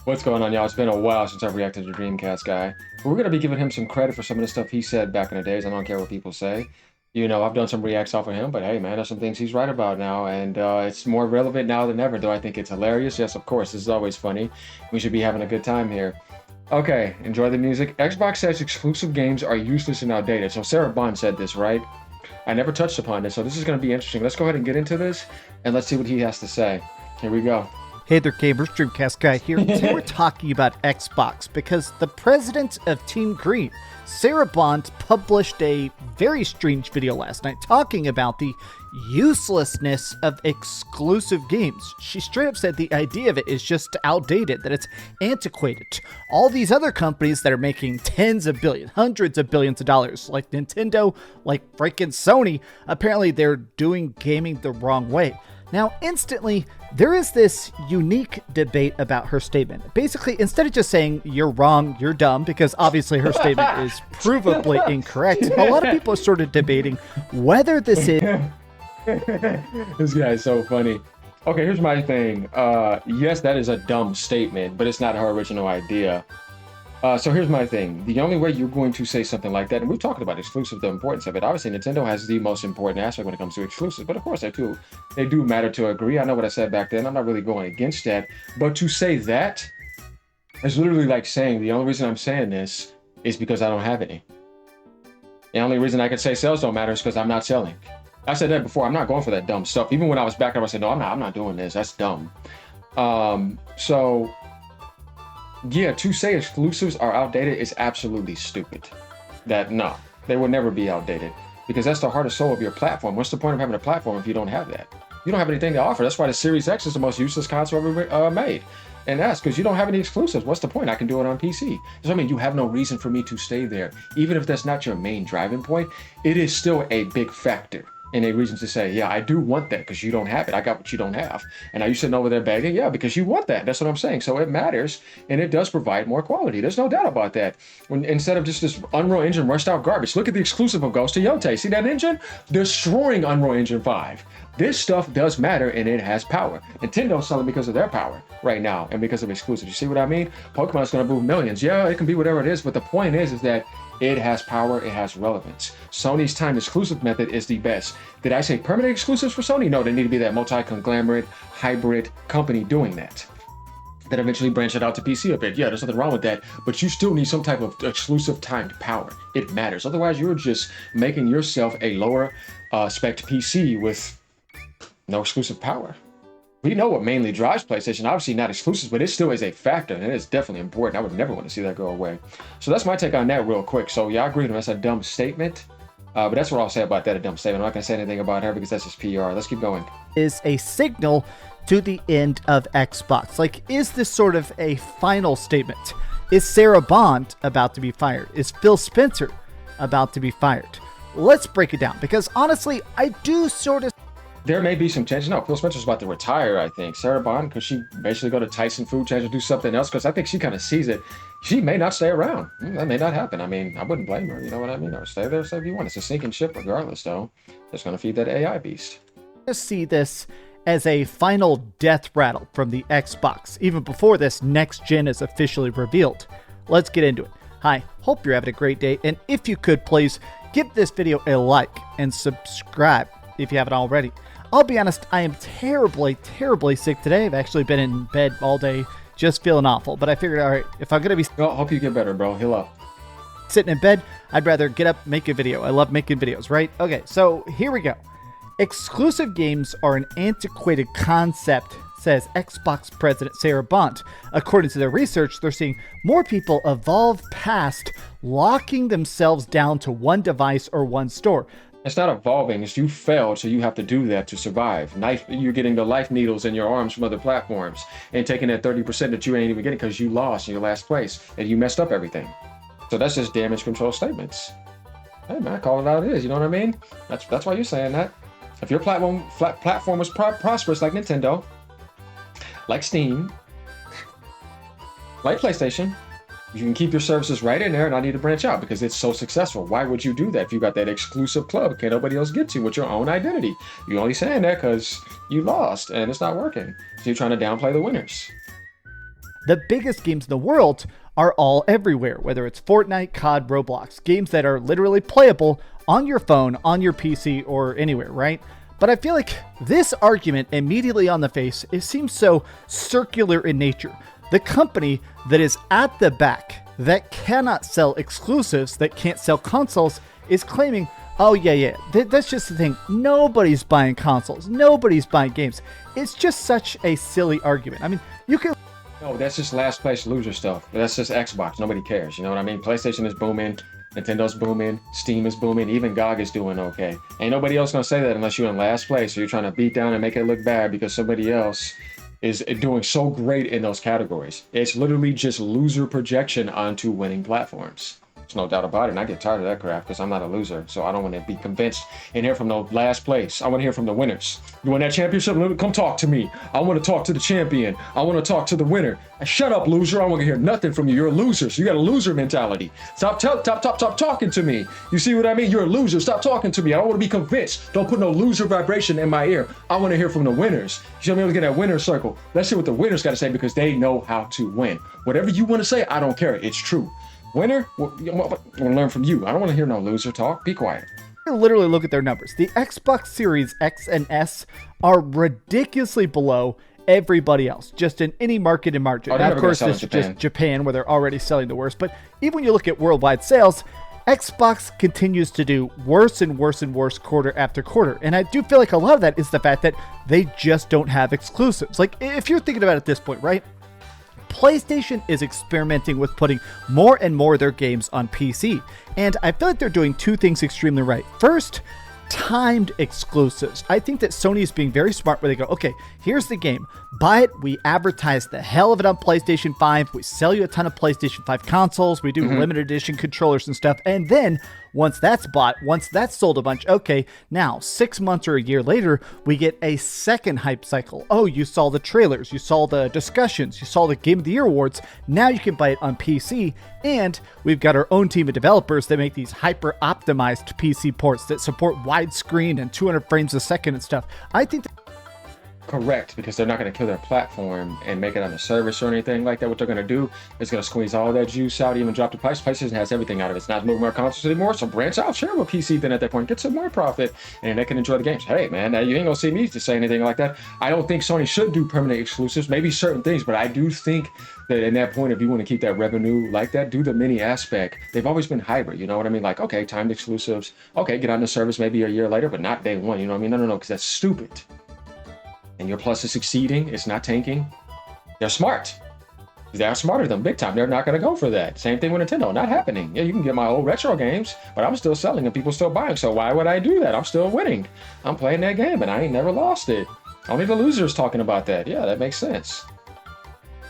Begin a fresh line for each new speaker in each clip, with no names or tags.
What's going on, y'all? It's been a while since I've reacted to Dreamcast guy. But we're gonna be giving him some credit for some of the stuff he said back in the days. I don't care what people say. You know, I've done some reacts off of him, but hey, man, there's some things he's right about now, and it's more relevant now than ever. Do I think it's hilarious? Yes, of course. This is always funny. We should be having a good time here. Okay, enjoy the music. Xbox says exclusive games are useless and outdated. So Sarah Bond said this, right? I never touched upon this, so this is going to be interesting. Let's go ahead and get into this, and let's see what he has to say. Here we go.
Hey there, gamers, Dreamcast guy here. Today we're talking about Xbox because the president of Team Green, Sarah Bond, published a very strange video last night talking about the uselessness of exclusive games. She straight up said the idea of it is just outdated, that it's antiquated. All these other companies that are making tens of billions, hundreds of billions of dollars, like Nintendo, like freaking Sony, apparently they're doing gaming the wrong way. Now, instantly, there is this unique debate about her statement. Basically, instead of just saying, you're wrong, you're dumb, because obviously her statement is provably incorrect, a lot of people are sort of debating whether this is...
This guy is so funny. Okay, here's my thing. Yes, that is a dumb statement, but it's not her original idea. So here's my thing. The only way you're going to say something like that, and we've talked about exclusive, the importance of it. Obviously, Nintendo has the most important aspect when it comes to exclusives, but of course they do matter to agree. I know what I said back then. I'm not really going against that. But to say that is literally like saying the only reason I'm saying this is because I don't have any. The only reason I can say sales don't matter is because I'm not selling. I said that before. I'm not going for that dumb stuff. Even when I was back there, I said, no, I'm not doing this. That's dumb. So yeah, to say exclusives are outdated is absolutely stupid. No, they will never be outdated because that's the heart and soul of your platform. What's the point of having a platform if you don't have that? You don't have anything to offer. That's why the Series X is the most useless console ever made. And that's because you don't have any exclusives. What's the point? I can do it on PC. So, I mean, you have no reason for me to stay there. Even if that's not your main driving point, it is still a big factor and a reason to say, yeah, I do want that because you don't have it. I got what you don't have. And are you sitting over there begging? Yeah, because you want that. That's what I'm saying. So it matters, and it does provide more quality. There's no doubt about that. Instead of just this Unreal Engine rushed out garbage, look at the exclusive of Ghost of Yotei. See that engine? Destroying Unreal Engine 5. This stuff does matter, and it has power. Nintendo's selling because of their power right now and because of exclusives. You see what I mean? Pokemon's going to move millions. Yeah, it can be whatever it is, but the point is that it has power, it has relevance. Sony's time exclusive method is the best. Did I say permanent exclusives for Sony? No, they need to be that multi-conglomerate, hybrid company doing that. That eventually branch it out to PC a bit. Yeah, there's nothing wrong with that, but you still need some type of exclusive timed power. It matters. Otherwise, you're just making yourself a lower spec PC with no exclusive power. We know what mainly drives PlayStation, obviously not exclusives, but it still is a factor, and it's definitely important. I would never want to see that go away. So that's my take on that real quick. So yeah, I agree with him. That's a dumb statement, but that's what I'll say about that, a dumb statement. I'm not going to say anything about her because that's just PR. Let's keep going.
Is a signal to the end of Xbox. Like, is this sort of a final statement? Is Sarah Bond about to be fired? Is Phil Spencer about to be fired? Let's break it down, because honestly, I do sort of...
There may be some changes. No, Phil Spencer's about to retire, I think. Sarah Bond, could she basically go to Tyson Food Change or do something else? Because I think she kind of sees it. She may not stay around. That may not happen. I mean, I wouldn't blame her. You know what I mean? Or stay there, say if you want. It's a sinking ship regardless, though. It's going to feed that AI beast.
See this as a final death rattle from the Xbox, even before this next gen is officially revealed. Let's get into it. Hi, hope you're having a great day, and if you could, please give this video a like and subscribe if you haven't already. I'll be honest, I am terribly sick today. I've actually been in bed all day, just feeling awful. But I figured, all right, if I'm going to be...
Well, hope you get better, bro. Heal up.
Sitting in bed, I'd rather get up, make a video. I love making videos, right? Okay, so here we go. Exclusive games are an antiquated concept, says Xbox president Sarah Bond. According to their research, they're seeing more people evolve past locking themselves down to one device or one store.
It's not evolving, it's you failed, so you have to do that to survive. You're getting the life needles in your arms from other platforms and taking that 30% that you ain't even getting because you lost in your last place and you messed up everything. So that's just damage control statements. Hey man, call it out it is, you know what I mean? That's why you're saying that. If your platform was prosperous like Nintendo, like Steam, like PlayStation, you can keep your services right in there and I need to branch out because it's so successful. Why would you do that if you got that exclusive club can't nobody else get to with your own identity? You're only saying that because you lost and it's not working. So you're trying to downplay the winners.
the biggest games in the world are all everywhere, whether it's Fortnite, COD, Roblox, games that are literally playable on your phone, on your PC, or anywhere, right? But I feel like this argument immediately on the face, it seems so circular in nature. The company that is at the back, that cannot sell exclusives, that can't sell consoles, is claiming, oh yeah, that's just the thing. Nobody's buying consoles. Nobody's buying games. It's just such a silly argument. I mean, you can...
No, that's just last place loser stuff. That's just Xbox. Nobody cares. You know what I mean? PlayStation is booming. Nintendo's booming. Steam is booming. Even GOG is doing okay. Ain't nobody else gonna say that unless you're in last place or you're trying to beat down and make it look bad because somebody else is doing so great in those categories. It's literally just loser projection onto winning platforms. There's no doubt about it, and I get tired of that crap because I'm not a loser, so I don't want to be convinced and hear from the last place. I want to hear from the winners. You win that championship? Come talk to me. I want to talk to the champion. I want to talk to the winner. Shut up, loser. I don't want to hear nothing from you. You're a loser, so you got a loser mentality. Stop talking to me. You see what I mean? You're a loser. Stop talking to me. I don't want to be convinced. Don't put no loser vibration in my ear. I want to hear from the winners. You should be able to get that winner circle. Let's hear what the winners got to say because they know how to win. Whatever you want to say, I don't care. It's true. Winner, I want to learn from you. I don't want to hear no loser talk. Be quiet.
Literally look at their numbers. The Xbox Series X and S are ridiculously below everybody else, just in any market and margin.
Oh,
now, of course, this is just Japan, where they're already selling the worst. But even when you look at worldwide sales, Xbox continues to do worse and worse and worse quarter after quarter. And I do feel like a lot of that is the fact that they just don't have exclusives. Like, if you're thinking about it at this point, right? PlayStation is experimenting with putting more and more of their games on PC. And I feel like they're doing two things extremely right. First, timed exclusives. I think that Sony is being very smart where they go, okay, here's the game. Buy it. We advertise the hell of it on PlayStation 5. We sell you a ton of PlayStation 5 consoles. We do limited edition controllers and stuff. And then once that's bought, once that's sold a bunch, okay, now 6 months or a year later, we get a second hype cycle. Oh, you saw the trailers, you saw the discussions, you saw the Game of the Year awards. Now you can buy it on PC. And we've got our own team of developers that make these hyper optimized PC ports that support widescreen and 200 frames a second and stuff. I think
Correct, because they're not going to kill their platform and make it on a service or anything like that. What they're going to do is going to squeeze all that juice out, even drop the price. PlayStation has everything out of it. It's not moving more consoles anymore, so branch out, share with PC then at that point, get some more profit, and they can enjoy the games. Hey, man, you ain't going to see me to say anything like that. I don't think Sony should do permanent exclusives, maybe certain things, but I do think that in that point, if you want to keep that revenue like that, do the mini aspect. They've always been hybrid, you know what I mean? Like, okay, timed exclusives, okay, get on the service maybe a year later, but not day one, you know what I mean? No, because that's stupid. And your Plus is succeeding, it's not tanking. They're smart. They're smarter than big time. They're not going to go for that. Same thing with Nintendo, not happening. Yeah, you can get my old retro games, but I'm still selling and people still buying. So why would I do that? I'm still winning. I'm playing that game and I ain't never lost it. Only the losers talking about that. Yeah, that makes sense.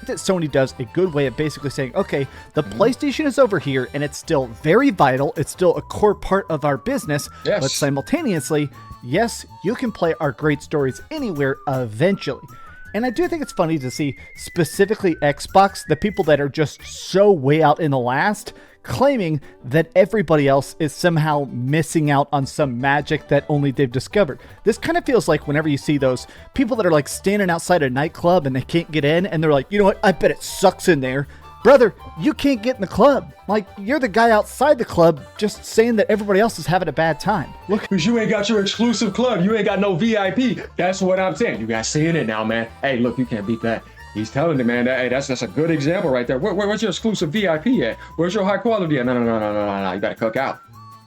That Sony does a good way of basically saying, okay, the PlayStation is over here and it's still very vital. It's still a core part of our business,
yes.
But simultaneously, yes, you can play our great stories anywhere eventually. And I do think it's funny to see specifically Xbox, the people that are just so way out in the last, claiming that everybody else is somehow missing out on some magic that only they've discovered. This kind of feels like whenever you see those people that are like standing outside a nightclub and they can't get in and they're like, you know what, I bet it sucks in there. Brother, you can't get in the club. Like, you're the guy outside the club just saying that everybody else is having a bad time. Look,
because you ain't got your exclusive club. You ain't got no VIP. That's what I'm saying. You guys seeing it now, man. Hey, look, you can't beat that. He's telling it, man. Hey, that's a good example right there. Where's your exclusive VIP at? Where's your high quality at? No. You gotta cook out.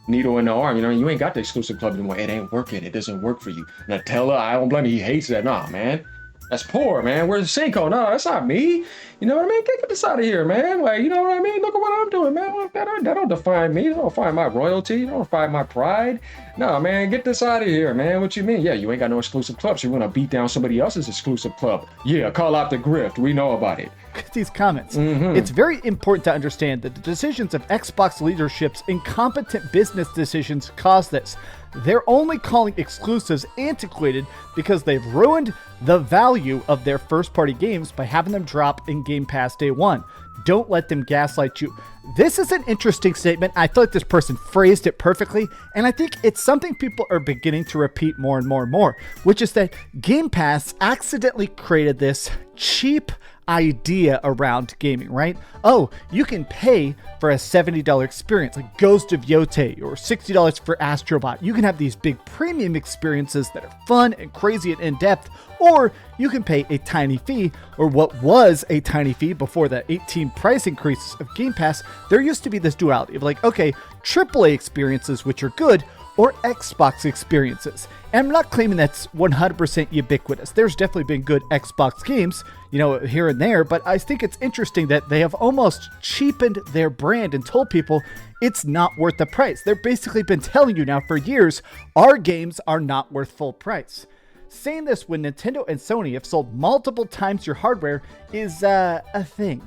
Needle in the arm. You know, you ain't got the exclusive club anymore. It ain't working. It doesn't work for you. Nutella, I don't blame him. He hates that. Nah, man. That's poor, man. Where's the Cinco? No, that's not me. You know what I mean? Get this out of here, man. Like, you know what I mean? Look at what I'm doing, man. That don't define me. That don't define my royalty. That don't define my pride. No, man, get this out of here, man. What you mean? Yeah, you ain't got no exclusive clubs. You want to beat down somebody else's exclusive club. Yeah, call out the grift. We know about it.
These comments. It's very important to understand that the decisions of Xbox leadership's incompetent business decisions caused this. They're only calling exclusives antiquated because they've ruined the value of their first-party games by having them drop in Game Pass day one. Don't let them gaslight you. This is an interesting statement. I feel like this person phrased it perfectly, and I think it's something people are beginning to repeat more and more and more, which is that Game Pass accidentally created this cheap idea around gaming, right? Oh, you can pay for a $70 experience like Ghost of Yote or $60 for Astrobot. You can have these big premium experiences that are fun and crazy and in-depth, or you can pay a tiny fee, or what was a tiny fee before the 18 price increases of Game Pass. There used to be this duality of like, okay, AAA experiences, which are good, or Xbox experiences. And I'm not claiming that's 100% ubiquitous. There's definitely been good Xbox games, here and there, but I think it's interesting that they have almost cheapened their brand and told people it's not worth the price. They've basically been telling you now for years, our games are not worth full price. Saying this when Nintendo and Sony have sold multiple times your hardware is a thing.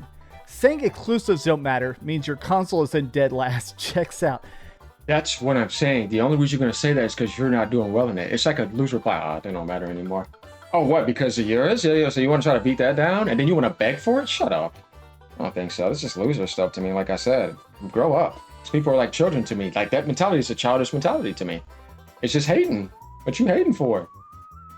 Saying exclusives don't matter means your console is in dead last. Checks out.
That's what I'm saying. The only reason you're going to say that is because you're not doing well in it. It's like a loose reply. They don't matter anymore. Oh, what? Because of yours? Yeah, so you want to try to beat that down? And then you want to beg for it? Shut up. I don't think so. This is loser stuff to me, like I said. Grow up. These people are like children to me. Like, that mentality is a childish mentality to me. It's just hating. What you hating for?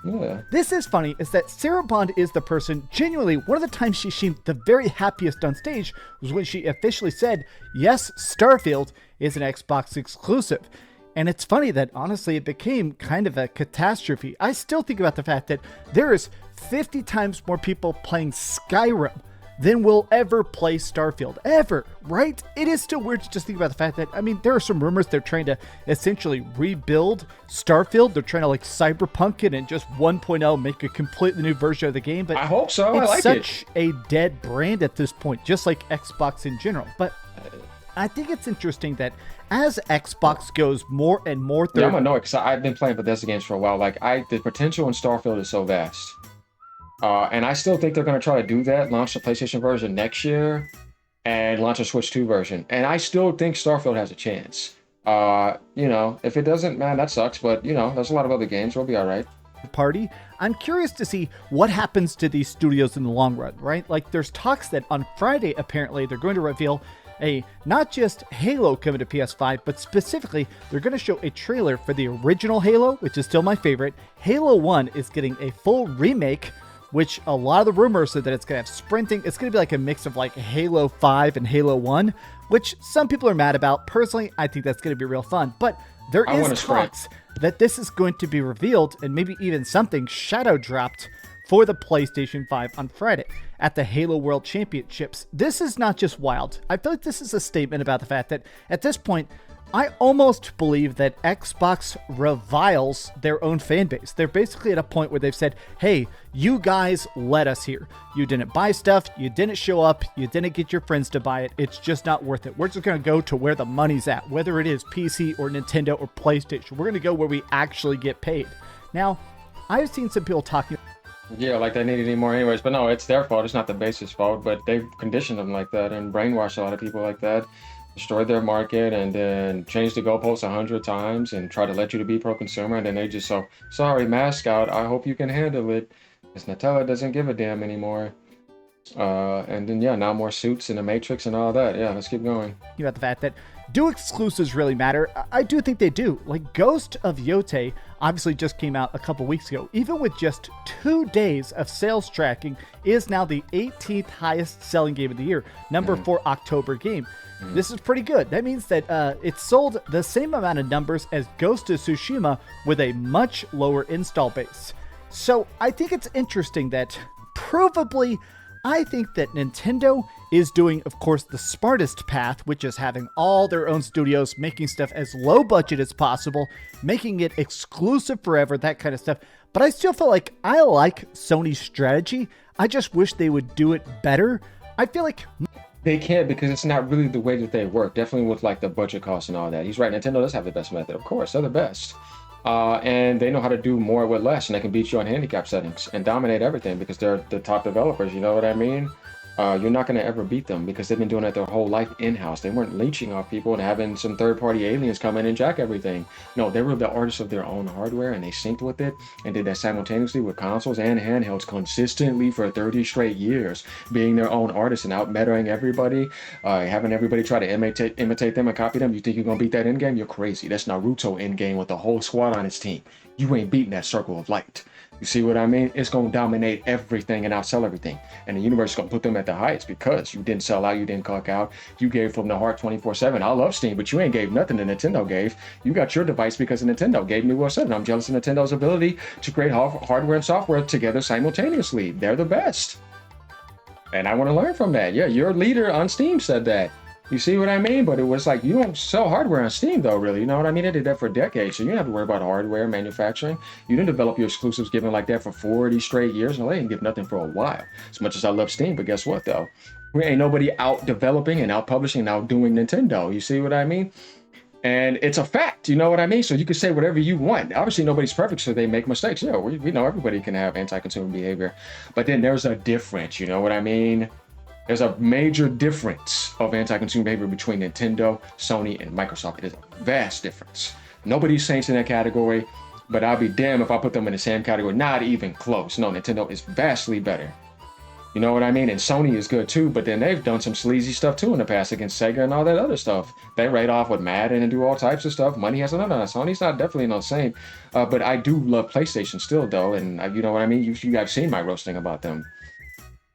Yeah.
This is funny, is that Sarah Bond is the person, genuinely, one of the times she seemed the very happiest on stage was when she officially said, yes, Starfield is an Xbox exclusive. And it's funny that, honestly, it became kind of a catastrophe. I still think about the fact that there is 50 times more people playing Skyrim than will ever play Starfield. Ever, right? It is still weird to just think about the fact that, there are some rumors they're trying to essentially rebuild Starfield. They're trying to like cyberpunk it and just 1.0 make a completely new version of the game. But
I hope so. I like
it. It's such a dead brand at this point, just like Xbox in general. But I think it's interesting that as Xbox goes more and more through...
Yeah, I'm gonna know it because I've been playing Bethesda games for a while. Like, the potential in Starfield is so vast. And I still think they're going to try to do that, launch the PlayStation version next year, and launch a Switch 2 version. And I still think Starfield has a chance. If it doesn't, man, that sucks. But, there's a lot of other games. We'll be all right.
Party. I'm curious to see what happens to these studios in the long run, right? Like, there's talks that on Friday, apparently, they're going to reveal not just Halo coming to PS5, but specifically, they're going to show a trailer for the original Halo, which is still my favorite. Halo 1 is getting a full remake, which a lot of the rumors said that it's going to have sprinting. It's going to be like a mix of like Halo 5 and Halo 1, which some people are mad about. Personally, I think that's going to be real fun. But there is talks that this is going to be revealed and maybe even something shadow dropped for the PlayStation 5 on Friday at the Halo World Championships. This is not just wild. I feel like this is a statement about the fact that at this point, I almost believe that Xbox reviles their own fan base. They're basically at a point where they've said, hey, you guys let us here. You didn't buy stuff. You didn't show up. You didn't get your friends to buy it. It's just not worth it. We're just going to go to where the money's at, whether it is PC or Nintendo or PlayStation. We're going to go where we actually get paid. Now, I've seen some people talking.
Yeah, like they need it anymore anyways. But no, it's their fault. It's not the base's fault. But they've conditioned them like that and brainwashed a lot of people like that. Destroyed their market and then changed the goalposts 100 times and try to let you to be pro-consumer, and then they just sorry mascot, I hope you can handle it, because Nutella doesn't give a damn anymore. And then now more suits in the Matrix and all that. Let's keep going.
About the fact that do exclusives really matter? I do think they do. Like Ghost of Yote obviously just came out a couple weeks ago. Even with just 2 days of sales tracking, is now the 18th highest selling game of the year, number 4 October game. This is pretty good. That means that it sold the same amount of numbers as Ghost of Tsushima with a much lower install base. So I think it's interesting that provably, I think that Nintendo is doing, of course, the smartest path, which is having all their own studios, making stuff as low budget as possible, making it exclusive forever, that kind of stuff. But I still feel like I like Sony's strategy. I just wish they would do it better. I feel like...
They can't, because it's not really the way that they work. Definitely with like the budget costs and all that. He's right. Nintendo does have the best method. Of course, they're the best. And they know how to do more with less, and they can beat you on handicap settings and dominate everything because they're the top developers. You know what I mean? You're not going to ever beat them because they've been doing it their whole life in-house. They weren't leeching off people and having some third-party aliens come in and jack everything. No, they were the artists of their own hardware, and they synced with it and did that simultaneously with consoles and handhelds consistently for 30 straight years, being their own artists and out-mettering everybody, having everybody try to imitate them and copy them. You think you're going to beat that endgame? You're crazy. That's Naruto endgame with the whole squad on his team. You ain't beating that circle of light. You see what I mean? It's going to dominate everything and outsell everything. And the universe is going to put them at the heights because you didn't sell out, you didn't cuck out. You gave from the heart 24/7. I love Steam, but you ain't gave nothing that Nintendo gave. You got your device because Nintendo gave me what's up. And I'm jealous of Nintendo's ability to create hardware and software together simultaneously. They're the best. And I want to learn from that. Yeah, your leader on Steam said that. You see what I mean? But it was like, you don't sell hardware on Steam though, really. You know what I mean? They did that for decades. So you don't have to worry about hardware manufacturing. You didn't develop your exclusives given like that for 40 straight years. No, they didn't give nothing for a while. As much as I love Steam, but guess what though? We ain't nobody out developing and out publishing and out doing Nintendo. You see what I mean? And it's a fact, you know what I mean? So you can say whatever you want. Obviously, nobody's perfect, so they make mistakes. Yeah, we know everybody can have anti-consumer behavior. But then there's a difference, you know what I mean? There's a major difference of anti-consumer behavior between Nintendo, Sony, and Microsoft. It is a vast difference. Nobody's saints in that category, but I'll be damned if I put them in the same category. Not even close. No, Nintendo is vastly better. You know what I mean? And Sony is good too, but then they've done some sleazy stuff too in the past against Sega and all that other stuff. They write off with Madden and do all types of stuff. Money has none of that. Sony's not definitely not the same. But I do love PlayStation still though, and you know what I mean? You guys seen my roasting about them.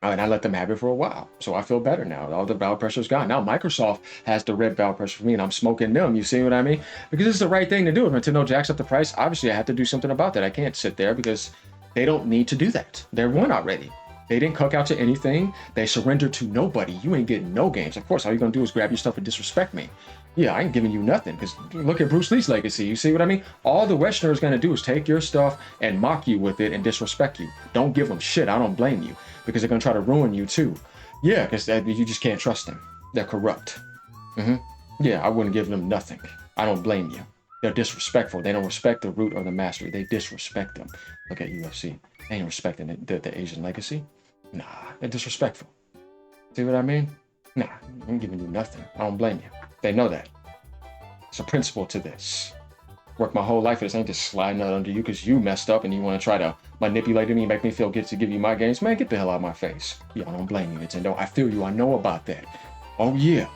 And I let them have it for a while. So I feel better now. All the value pressure's gone. Now Microsoft has the red value pressure for me and I'm smoking them. You see what I mean? Because it's the right thing to do. If Nintendo jacks up the price, obviously I have to do something about that. I can't sit there because they don't need to do that. They're won already. They didn't cuck out to anything. They surrendered to nobody. You ain't getting no games. Of course, all you're going to do is grab your stuff and disrespect me. Yeah, I ain't giving you nothing because look at Bruce Lee's legacy. You see what I mean? All the Westerner is going to do is take your stuff and mock you with it and disrespect you. Don't give them shit. I don't blame you because they're going to try to ruin you too. Yeah, because you just can't trust them. They're corrupt. Yeah, I wouldn't give them nothing. I don't blame you. They're disrespectful. They don't respect the root or the mastery. They disrespect them. Look at UFC. They ain't respecting the Asian legacy. Nah, they're disrespectful. See what I mean? Nah, I'm giving you nothing. I don't blame you. They know that. It's a principle to this. Worked my whole life for this. I ain't just sliding out under you because you messed up and you want to try to manipulate me and make me feel good to give you my games. Man, get the hell out of my face. Yeah, I don't blame you, Nintendo. I feel you. I know about that. Oh, yeah.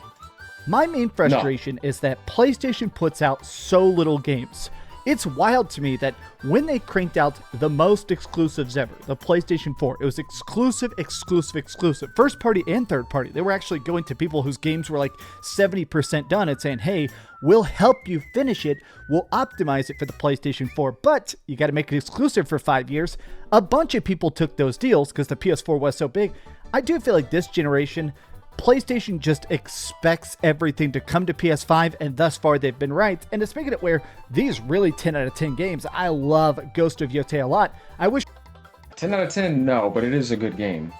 My main frustration is that PlayStation puts out so little games. It's wild to me that when they cranked out the most exclusives ever, the PlayStation 4, it was exclusive. First party and third party. They were actually going to people whose games were like 70% done and saying, hey, we'll help you finish it. We'll optimize it for the PlayStation 4, but you got to make it exclusive for 5 years. A bunch of people took those deals because the PS4 was so big. I do feel like this generation, PlayStation just expects everything to come to PS5, and thus far they've been right, and it's making it where these really 10 out of 10 games. I love Ghost of Yotei a lot. I wish
10 out of 10, no, but it is a good game.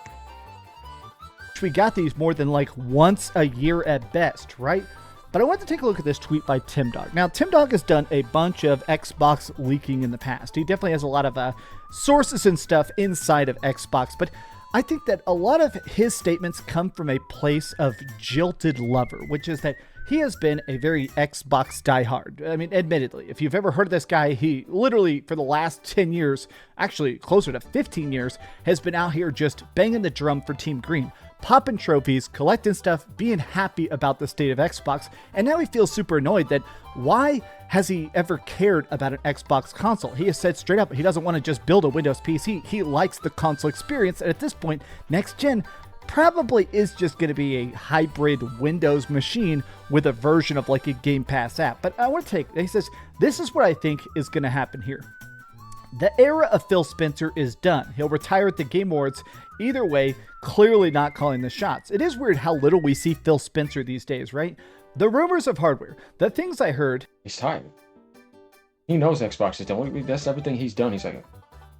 we got these more than like once a year at best, right? But I want to take a look at this tweet by Tim Dog. Now, Tim Dog has done a bunch of Xbox leaking in the past. He definitely has a lot of sources and stuff inside of Xbox, but I think that a lot of his statements come from a place of jilted lover, which is that he has been a very Xbox diehard. I mean, admittedly, if you've ever heard of this guy, he literally for the last 10 years, actually closer to 15 years, has been out here just banging the drum for Team Green, popping trophies, collecting stuff, being happy about the state of Xbox, and now he feels super annoyed that why has he ever cared about an Xbox console? He has said straight up he doesn't want to just build a Windows PC. He likes the console experience, and at this point, next gen probably is just going to be a hybrid Windows machine with a version of like a Game Pass app. But I want to take, he says, this is what I think is going to happen here. The era of Phil Spencer is done. He'll retire at the Game Awards. Either way, clearly not calling the shots. It is weird how little we see Phil Spencer these days, right? The rumors of hardware, the things I heard.
He's tired. He knows Xbox is done. That's everything he's done. He's like,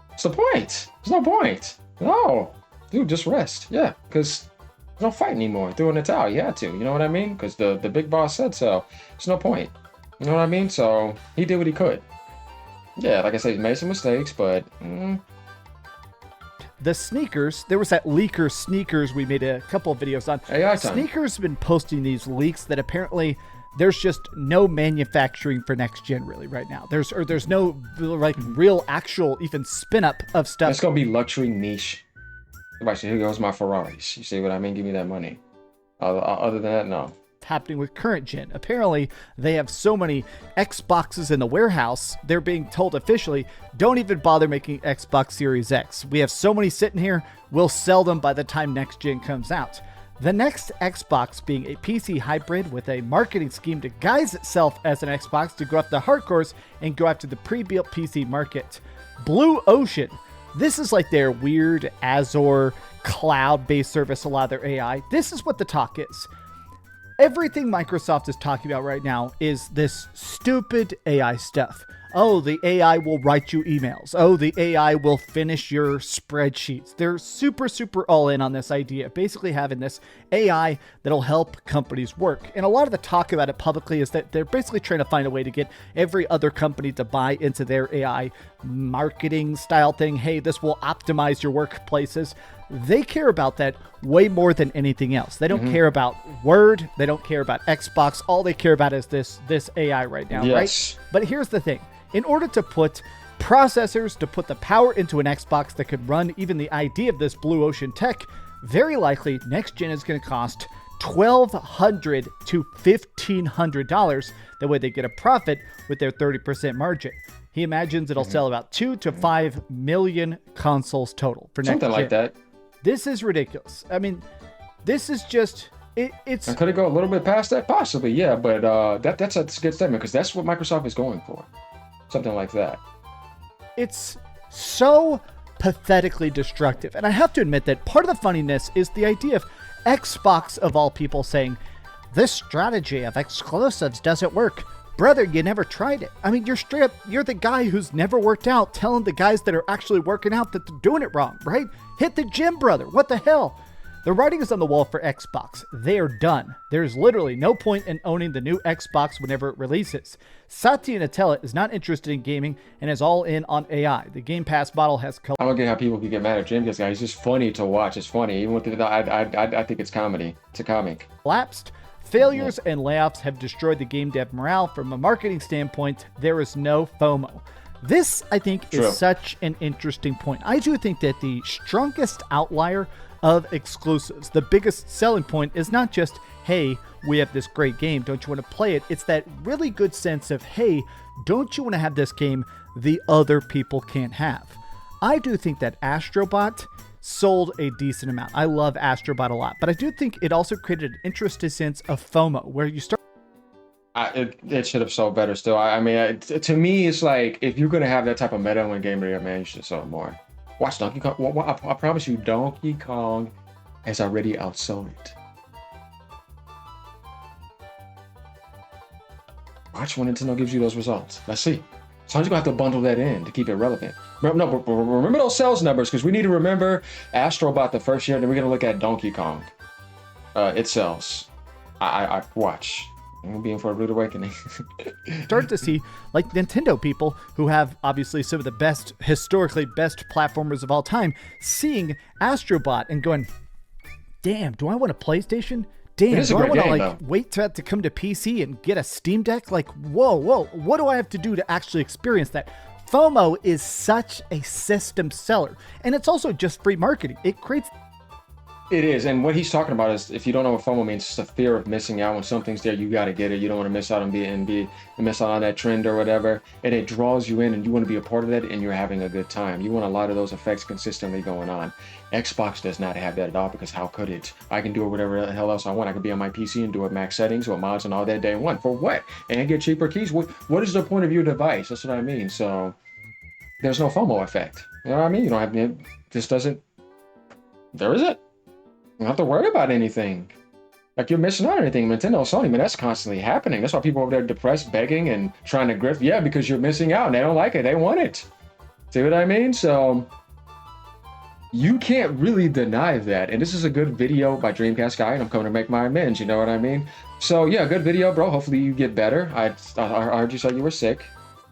what's the point? There's no point. No. Dude, just rest. Yeah, because there's no fight anymore. Threw in the towel. You had to. You know what I mean? Because the big boss said so. There's no point. You know what I mean? So he did what he could. Yeah, like I said, he made some mistakes, but...
The sneakers, there was that leaker sneakers we made a couple of videos on.
AI time.
Sneakers have been posting these leaks that apparently there's just no manufacturing for next gen really right now. There's no like real actual even spin up of stuff.
It's gonna be luxury niche. Everybody say, here goes my Ferraris. You see what I mean? Give me that money. Other than that, no.
happening with current gen. Apparently, they have so many Xboxes in the warehouse, they're being told officially, don't even bother making Xbox Series X. We have so many sitting here, we'll sell them by the time next gen comes out. The next Xbox being a PC hybrid with a marketing scheme to guise itself as an Xbox to go after the hardcores and go after the pre-built PC market. Blue Ocean. This is like their weird Azure cloud-based service, a lot of their AI. This is what the talk is. Everything Microsoft is talking about right now is this stupid AI stuff. Oh, the AI will write you emails. Oh, the AI will finish your spreadsheets. They're super, super all in on this idea, basically having this AI that'll help companies work. And a lot of the talk about it publicly is that they're basically trying to find a way to get every other company to buy into their AI marketing style thing. Hey, this will optimize your workplaces. They care about that way more than anything else. They don't care about Word. They don't care about Xbox. All they care about is this AI right now, right? But here's the thing. In order to put processors, to put the power into an Xbox that could run even the idea of this blue ocean tech, very likely next gen is going to cost $1,200 to $1,500. That way they get a profit with their 30% margin. He imagines it'll sell about 2 to 5 million consoles total for next gen.
Something like that.
This is ridiculous. I mean, this is just... It's.
Could it go a little bit past that? Possibly, yeah. But that's a good statement because that's what Microsoft is going for. Something like that.
It's so pathetically destructive. And I have to admit that part of the funniness is the idea of Xbox, of all people, saying, this strategy of exclusives doesn't work. Brother, you never tried it. I mean, you're the guy who's never worked out telling the guys that are actually working out that they're doing it wrong, right? Hit the gym, brother. What the hell? The writing is on the wall for Xbox. They are done. There's literally no point in owning the new Xbox whenever it releases. Satya Nadella is not interested in gaming and is all in on AI. The Game Pass model has...
I don't get how people can get mad at Jim. This guy, he's just funny to watch. It's funny. Even with I think it's comedy. It's a comic.
Collapsed. Failures and layoffs have destroyed the game dev morale. From a marketing standpoint, there is no FOMO. This, I think, is such an interesting point. I do think that the strongest outlier of exclusives, the biggest selling point, is not just, hey, we have this great game, don't you want to play it? It's that really good sense of, hey, don't you want to have this game the other people can't have? I do think that Astrobot sold a decent amount. I love Astrobot a lot, but I do think it also created an interesting sense of FOMO, where you start...
It should have sold better still. I mean, to me, it's like, if you're going to have that type of meta in game of the year, man, you should have sold more. Watch Donkey Kong. I promise you, Donkey Kong has already outsold it. Watch when Nintendo gives you those results. Let's see. Sometimes you're going to have to bundle that in to keep it relevant. But remember those sales numbers, because we need to remember Astrobot the first year, and then we're going to look at Donkey Kong. It sells. I watch. I'm going to be in for a rude awakening.
Start to see, like, Nintendo people who have obviously some of the best, historically best platformers of all time, seeing Astrobot and going, damn, do I want a PlayStation? Damn, do I want to wait to come to PC and get a Steam Deck? Like, whoa, what do I have to do to actually experience that? FOMO is such a system seller, and it's also just free marketing. It creates...
It is, and what he's talking about is, if you don't know what FOMO means, it's the fear of missing out. When something's there, you got to get it. You don't want to miss out on miss out on that trend or whatever, and it draws you in, and you want to be a part of that, and you're having a good time. You want a lot of those effects consistently going on. Xbox does not have that at all, because how could it? I can do it whatever the hell else I want. I could be on my PC and do it max settings with mods and all that day one. For what? And get cheaper keys. What is the point of your device? That's what I mean. So there's no FOMO effect. You know what I mean? You don't have it. Just doesn't. There isn't. You don't have to worry about anything. Like, you're missing out on anything. Nintendo, Sony, man, that's constantly happening. That's why people over there depressed, begging, and trying to grift. Yeah, because you're missing out and they don't like it. They want it. See what I mean? So you can't really deny that. And this is a good video by Dreamcast Guy, and I'm coming to make my amends. You know what I mean? So yeah, good video, bro. Hopefully you get better. I heard you say you were sick.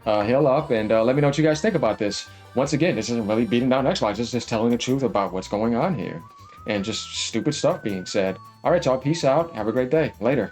Heal up, and let me know what you guys think about this. Once again, this isn't really beating down Xbox. It's just telling the truth about what's going on here. And just stupid stuff being said. All right, y'all. Peace out. Have a great day. Later.